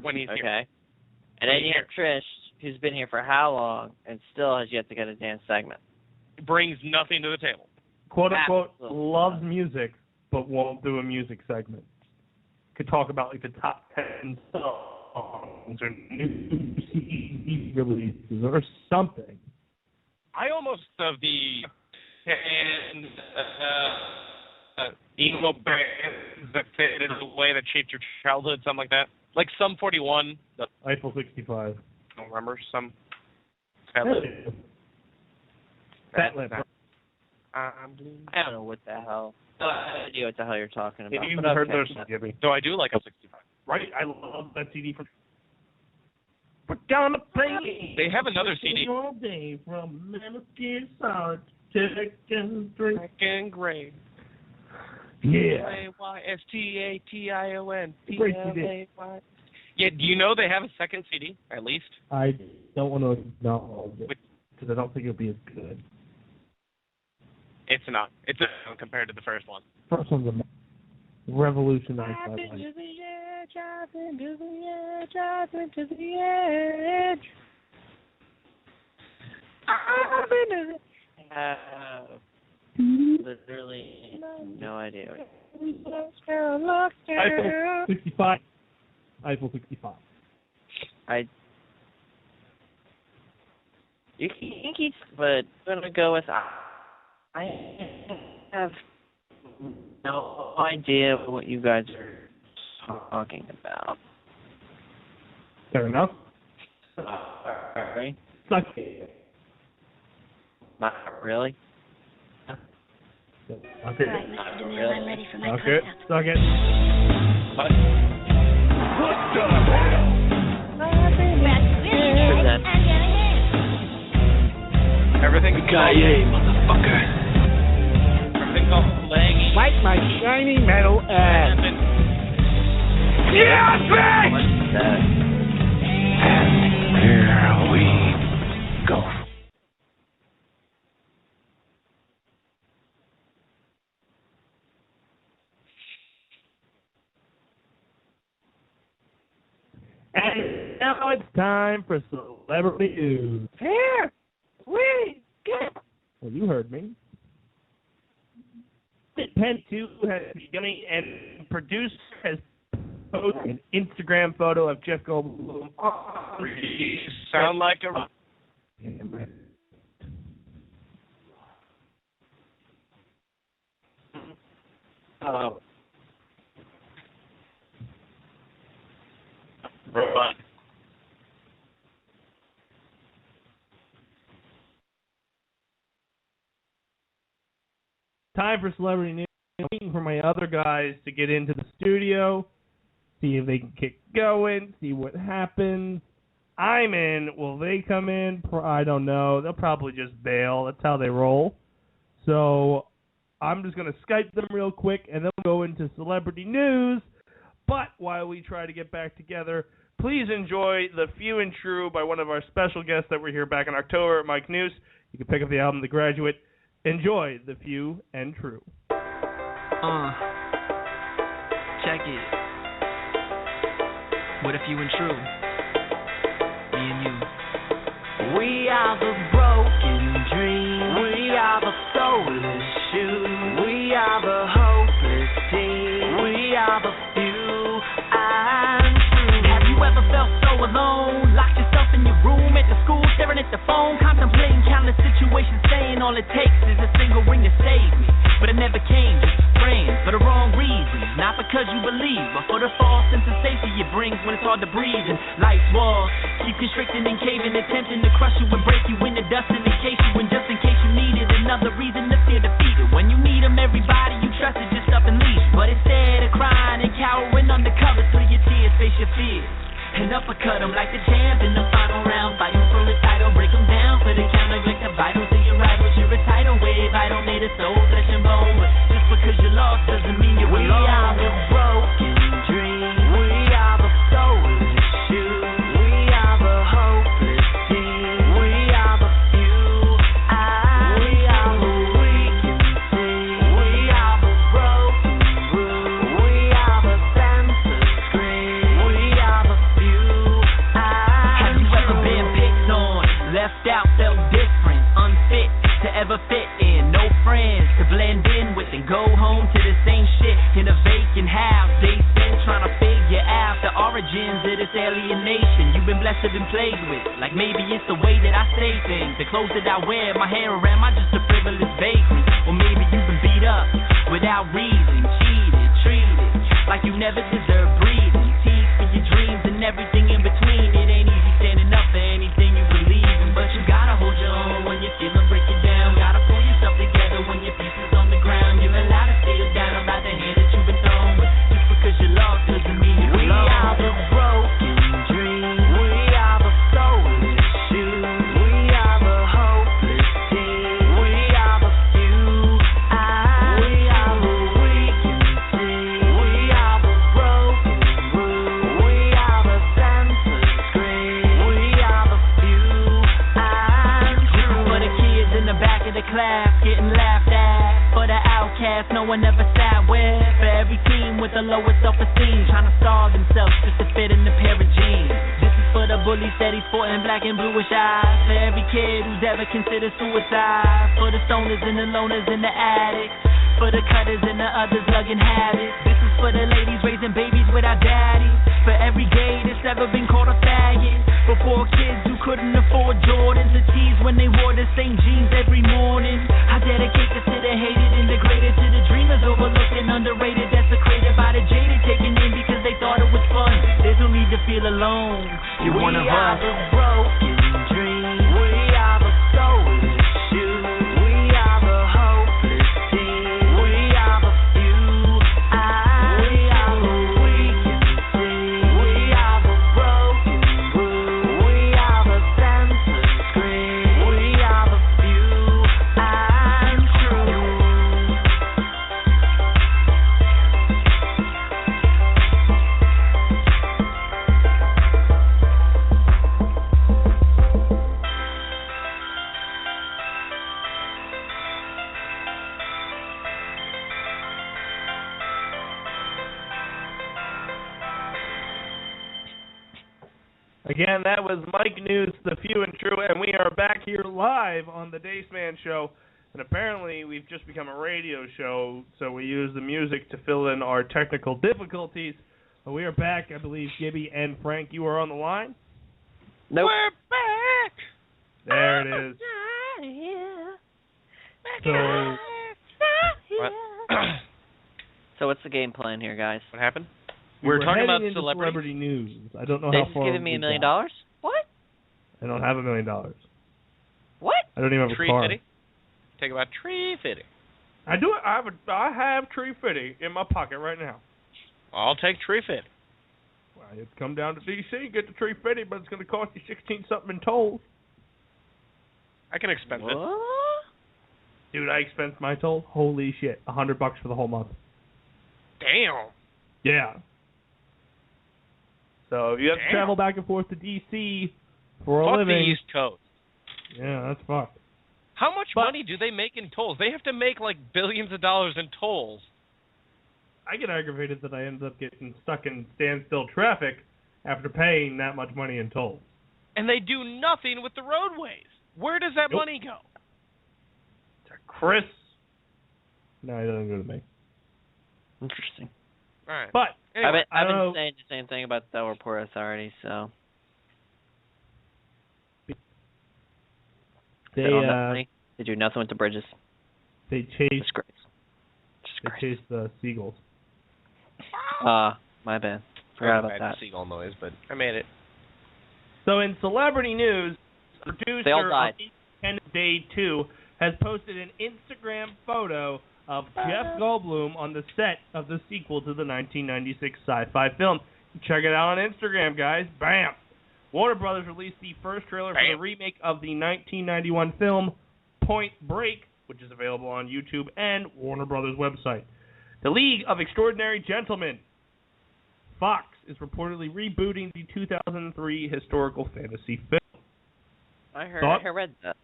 S2: When he's
S3: Okay.
S2: here.
S3: And then you have Trish, who's been here for how long, and still has yet to get a damn segment.
S2: Brings nothing to the table.
S1: Quote unquote
S3: Absolutely.
S1: loves music, but won't do a music segment. Could talk about like the top 10 songs or new CD releases or something.
S2: I almost of the emo bands that fit in a way that shaped your childhood, something like that. Like Sum 41.
S1: Eiffel 65.
S2: I don't remember some.
S1: Fat Lip.
S3: I don't know what the hell. I have no idea what the hell you're talking about.
S1: You
S3: but
S1: heard
S3: okay.
S1: those songs, Gibby.
S2: So I do like Sum 65.
S1: Right? I love that CD from... We're gonna play...
S2: They have another CD.
S1: All day from Minister Solid to Chicken Drink.
S2: Fucking great.
S1: Yeah.
S2: Ystyation.
S1: Great CD.
S2: Yeah, do you know they have a second CD, at least?
S1: I don't want to acknowledge it because I don't think it'll be as good.
S2: It's not. It's compared to the first one.
S1: First one's a revolutionized my life.
S2: Drive into the edge, drive into the edge.
S3: Literally no idea.
S1: Eiffel 65. Eiffel 65.
S3: You think he's, but I'm gonna go with. I have no idea what you guys are talking about.
S1: Fair enough.
S3: Sorry.
S1: Suck
S3: Not really.
S1: it.
S10: Right, Mr. DeMille, I'm ready for my
S1: Suck it.
S10: contact.
S1: Suck it.
S2: What?
S3: Present.
S2: Everything's
S7: motherfucker.
S2: Everything's all laying.
S8: Wipe my shiny metal ass.
S3: What's that?
S7: And here we go.
S1: And now it's time for celebrity news.
S3: Here we go.
S1: Well, you heard me. Pen 2 has begun and producer has posted an Instagram photo of Jeff Goldblum.
S2: You sound like a...
S3: Oh.
S2: Robot.
S1: Time for celebrity news. I'm waiting for my other guys to get into the studio, see if they can kick going, see what happens. I'm in. Will they come in? I don't know. They'll probably just bail. That's how they roll. So I'm just going to Skype them real quick, and then we'll go into celebrity news But while we try to get back together, please enjoy The Few and True by one of our special guests that were here back in October, Mike Noose. You can pick up the album The Graduate. Enjoy The Few and True.
S12: Check it. What a few and true. Me and you.
S5: We are the broken dream. We are the soulless shoes. We are the hopeless team. We are the few and true.
S12: Have you ever felt so alone? Locked yourself in your room at the school, staring at the phone, contemplating countless situations, saying all it takes is a single ring to save me. But it never came, just friends, for the wrong reasons. Not because you believe, but for the false sense of safety it brings when it's hard to breathe. And life's walls keep constricting and caving, attempting to crush you and break you into dust and encase you. And just in case you needed another reason to feel defeated. When you need them, everybody you trusted just up and leave. But instead of crying and cowering under cover till your tears face your fears. And uppercut them like the champ in the final round, fighting for the title, break them down for the count, neglect the vitals of your rivals. You're a tidal wave, I don't need a soul, flesh and bone, but just because you lost doesn't mean you're alone. We are the broken dream, we are the soulless shoes, we are the hopeless team, we are the few, we are the weak and see, we are the broken rule, we are the senseless scream, we are the few. Have you ever been picked on, left out, felt different, unfit to ever fit in, no friends to blend in with and go home to the same shit in a vacant house? They spend trying to figure out the origins of this alienation you've been blessed and played with. Like maybe it's the way that I say things, the clothes that I wear, my hair around, am I just a frivolous vagrant? Or maybe you've been beat up without reason, cheated, treated like you never deserved breathing, teased for your dreams and everything in between. It ain't easy standing up for anything you believe in, but you gotta hold your own when you're feeling break it down. Gotta pull yourself together when your pieces on the ground. You're allowed to feel down about the hand that you've been thrown, but just because you lost doesn't mean you're alone. We are the broken dream, we are the soulless shoes, we are the hopeless team, we are the few, we are the weak and see, we are the broken rule, we are the senseless scream, we are the few and true. For the kids in the back of the class getting laughed at, for the outcast no one ever sat with, for every team with the lowest self-esteem trying to starve themselves just to fit in the pair of jeans. This is for the bully steady sporting black and bluish eyes, for every kid who's ever considered suicide, for the stoners and the loners and the addicts, for the cutters and the others lugging habits. This is for the ladies raising babies without daddies, for every gay that's ever been called a faggot, for poor kids who couldn't afford Jordans or tees when they wore the same jeans every morning. I dedicate this to the hated and degraded, to the dreamers overlooked and underrated, desecrated by the jaded, taken in because they thought it was fun. There's no need to feel alone, you're one of us. We are the broken dream, we are the soulless shoes, we are the hopeless team, we are the few, we are the weak and see, we are the broken rule, we are the senseless scream, we are the few and true.
S1: Again, that was Mike Noose, The Few and True, and we are back here live on the Dace Man Show. And apparently we've just become a radio show, so we use the music to fill in our technical difficulties. But we are back. I believe Gibby and Frank, you are on the line?
S3: Nope.
S2: We're back!
S1: There it is. So,
S2: What?
S3: So what's the game plan here, guys?
S2: What happened?
S1: we're
S2: talking about
S1: heading into celebrity news. I don't know
S3: Dace
S1: how
S3: is
S1: far.
S3: giving me $1 million? What?
S1: I don't have $1 million.
S3: What?
S1: I don't even have
S2: Tree
S1: a car.
S2: fitting? Take about tree fitting.
S1: I do. I have tree fitting in my pocket right now.
S2: I'll take tree fit.
S1: Well, you'd come down to D.C. get the tree fitting, but it's going to cost you 16 something in tolls.
S2: I can expense it.
S1: Dude, I expense my toll. Holy shit, $100 for the whole month.
S2: Damn.
S1: Yeah. So if you have to travel back and forth to D.C. for a
S2: Fuck
S1: living,
S2: the East Coast.
S1: yeah, that's fucked.
S2: How much money do they make in tolls? They have to make like billions of dollars in tolls.
S1: I get aggravated that I end up getting stuck in standstill traffic after paying that much money in tolls.
S2: And they do nothing with the roadways. Where does that money go?
S1: Chris. No, it doesn't go to me.
S3: Interesting.
S2: All right.
S1: But anyway,
S3: I've been saying the same thing about the Port Authority, so.
S1: They
S3: do nothing with the bridges.
S1: They chase.
S3: Disgrace.
S1: They chase the seagulls.
S3: My bad. Forgot about that.
S2: Seagull noise, but I made it.
S1: So in celebrity news,
S3: They all
S1: producer
S3: died.
S1: of Day 2 has posted an Instagram photo of Jeff Goldblum on the set of the sequel to the 1996 sci-fi film. Check it out on Instagram, guys. Bam! Warner Brothers released the first trailer for the remake of the 1991 film Point Break, which is available on YouTube and Warner Brothers website. The League of Extraordinary Gentlemen. Fox is reportedly rebooting the 2003 historical fantasy film.
S3: I read that.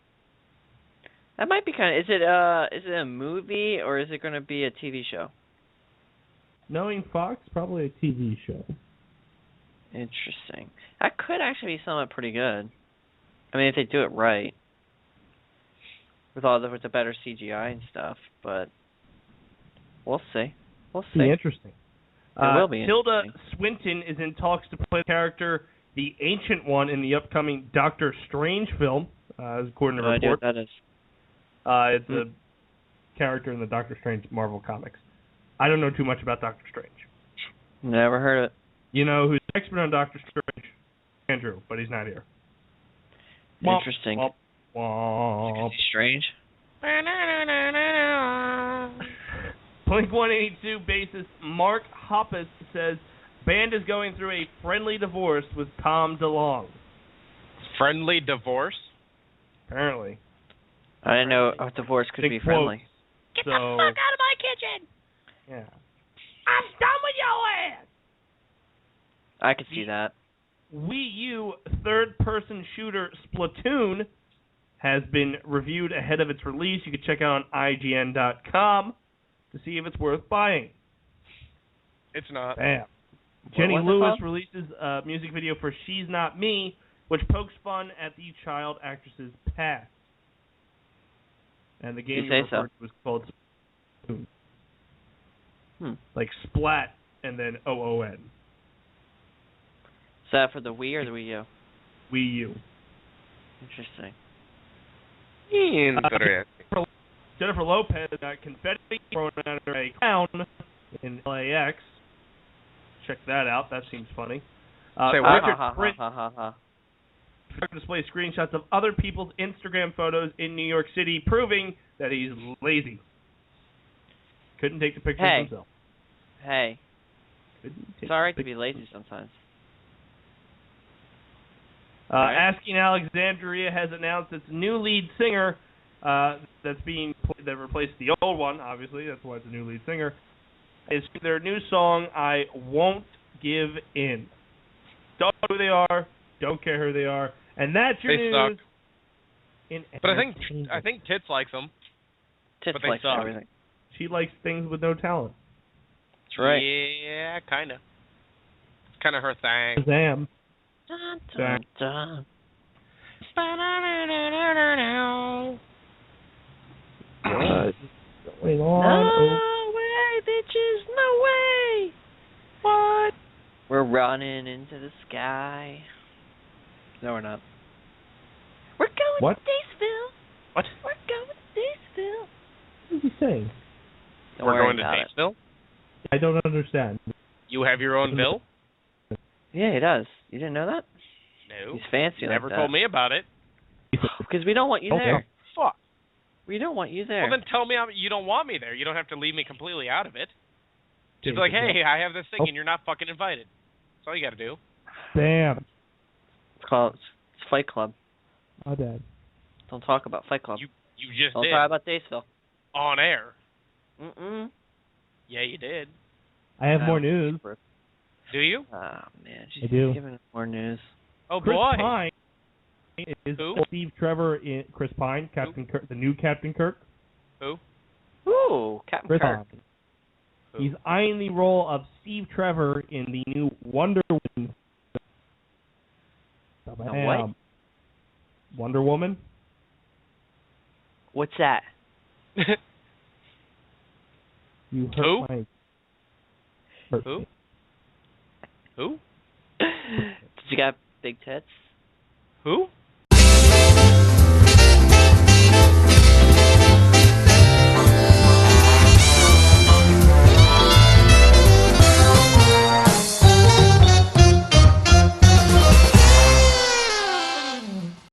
S3: That might be kind of. Is it a movie or is it going to be a TV show?
S1: Knowing Fox, probably a TV show.
S3: Interesting. That could actually be somewhat pretty good. I mean, if they do it right, with the better CGI and stuff. But we'll see. We'll see.
S1: Be interesting.
S3: It will be.
S1: Tilda Swinton is in talks to play the character, the Ancient One, in the upcoming Doctor Strange film, according to
S3: No idea
S1: report.
S3: what that is.
S1: It's a character in the Doctor Strange Marvel comics. I don't know too much about Doctor Strange.
S3: Never heard of it.
S1: You know who's the expert on Doctor Strange? Andrew, but he's not here.
S3: Interesting.
S1: Womp, womp.
S3: Is he strange?
S1: Blink-182 bassist Mark Hoppus says band is going through a friendly divorce with Tom DeLonge.
S2: Friendly divorce?
S1: Apparently.
S3: I didn't know a divorce could be friendly.
S10: Get the fuck out of my kitchen!
S1: Yeah.
S10: I'm done with your ass!
S3: I could see that.
S1: Wii U third-person shooter Splatoon has been reviewed ahead of its release. You can check it out on IGN.com to see if it's worth buying.
S2: It's not.
S1: Bam. Jenny
S3: What's it
S1: Lewis
S3: called?
S1: releases a music video for She's Not Me, which pokes fun at the child actress's past. And the game was called Splatoon. Like Splat and then OON.
S3: Is that for the Wii or the Wii U?
S1: Wii U.
S3: Interesting.
S1: Jennifer Lopez got confetti thrown at her a clown in LAX. Check that out. That seems funny. Richard Prince displays screenshots of other people's Instagram photos in New York City, proving that he's lazy. Couldn't take the pictures himself.
S3: Hey. It's alright to be lazy sometimes.
S1: Asking Alexandria has announced its new lead singer that replaced the old one, obviously. That's why it's a new lead singer. Is their new song, I Won't Give In. Don't know who they are. Don't care who they are. And that's your news.
S2: But I think Tits likes them.
S3: Tits
S2: but
S3: likes everything.
S1: She likes things with no talent.
S3: That's right.
S2: Yeah, kind of. It's kind of her thing.
S1: Shazam.
S3: Dun, dun, dun.
S1: What's going on?
S3: No way, bitches, no way. What? We're running into the sky. No, we're not. We're going
S1: What?
S3: to Daceville.
S2: What?
S3: We're going to Daceville.
S1: What is he saying?
S3: Don't
S2: We're
S3: worry
S2: going to
S3: about it.
S2: Daceville?
S1: I don't understand.
S2: You have your own bill?
S3: Yeah, he does. You didn't know that?
S2: No.
S3: He's fancy
S2: You
S3: like
S2: never
S3: that.
S2: told me about it.
S3: Because we don't want you
S1: Okay.
S3: there.
S2: Fuck.
S3: We don't want you there.
S2: Well, then tell me you don't want me there. You don't have to leave me completely out of it. Just be like, hey, I have this thing and you're not fucking invited. That's all you got to do.
S1: Damn.
S3: It's called Fight Club.
S1: My bad.
S3: Don't talk about Fight Club.
S2: You just
S3: Don't
S2: did.
S3: talk about Daceville.
S2: On air.
S3: Mm-mm.
S2: Yeah, you did.
S1: I have more news.
S2: Do you?
S3: Oh man,
S11: I
S3: she's
S11: do.
S3: giving us more news.
S2: Oh
S11: Chris
S2: boy.
S11: Pine is
S2: Who?
S11: Steve Trevor in Chris Pine, Captain Kirk, the new Captain Kirk.
S2: Who?
S3: Ooh, Captain
S11: Chris
S3: Kirk.
S11: Pine. He's eyeing the role of Steve Trevor in the new Wonder Woman.
S3: What?
S11: Wonder Woman?
S3: What's that?
S11: You hurt
S2: Who?
S11: my... Hurt
S2: Who?
S11: me.
S2: Who?
S3: Did you got big tits?
S2: Who?